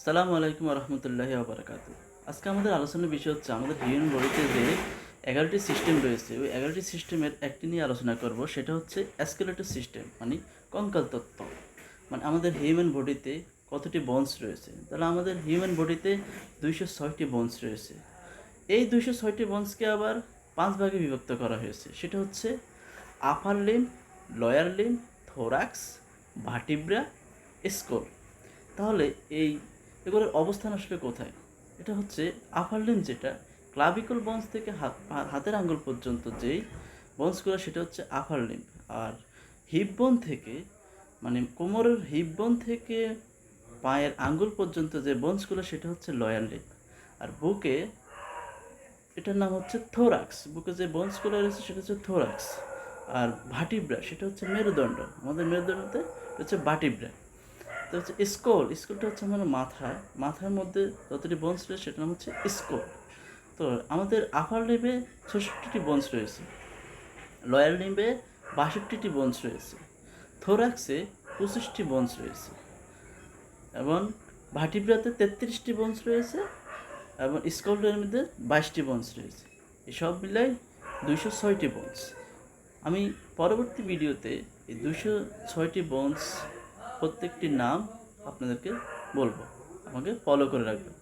সালামু আলাইকুম রহমতুল্লাহি ওবরাকাতু। আজকে আমাদের আলোচনার বিষয় হচ্ছে আমাদের হিউম্যান বডিতে যে 11টি সিস্টেম রয়েছে, ওই 11টি সিস্টেমের একটি নিয়ে আলোচনা করব। সেটা হচ্ছে স্কেলেটল সিস্টেম, মানে কঙ্কাল তত্ত্ব। মানে আমাদের হিউম্যান বডিতে কতটি বোনস রয়েছে? তাহলে আমাদের হিউম্যান বডিতে 206টি বোনস রয়েছে। এই 206টি বোনসকে আবার 5 ভাগে বিভক্ত করা হয়েছে। সেটা হচ্ছে upper limb, lower limb, thorax, vertebra, skull. তাহলে এগুলোর অবস্থান আসলে কোথায়? এটা হচ্ছে আপার লিম্ব, যেটা ক্লাভিকল বন্স থেকে হাতের আঙ্গুল পর্যন্ত যেই বন্সগুলো, সেটা হচ্ছে আপার লিম্ব। আর হিপ বোন থেকে, মানে কোমরের হিপ বোন থেকে পায়ের আঙ্গুল পর্যন্ত যে বন্সগুলো, সেটা হচ্ছে লয়ার লিম্ব। আর বুকে, এটার নাম হচ্ছে থোরাক্স। বুকে যে বোনসগুলো রয়েছে সেটা হচ্ছে থোরাক্স। আর ভাটিব্রা, সেটা হচ্ছে মেরুদণ্ড। আমাদের মেরুদণ্ডতে এটা হচ্ছে ভাটিব্রা। তো হচ্ছে স্কুলটা হচ্ছে আমার মাথার মধ্যে যতটি বোনস রয়েছে সেটার নাম হচ্ছে স্কুল। তো আমাদের আপার লিম্বে 66টি বোনস রয়েছে, লোয়ার লিম্বে 62টি বোনস রয়েছে, থোরাক্সে 25টি বোনস রয়েছে, এবং ভার্টিব্রাতে 33টি বোনস রয়েছে, এবং স্কলের মধ্যে 22টি বোনস রয়েছে। এসব মিলাই 206টি বোনস। আমি পরবর্তী ভিডিওতে এই 206টি বোনস প্রত্যেকটির নাম আপনাদেরকে বলবো। আমাকে ফলো করে রাখবেন।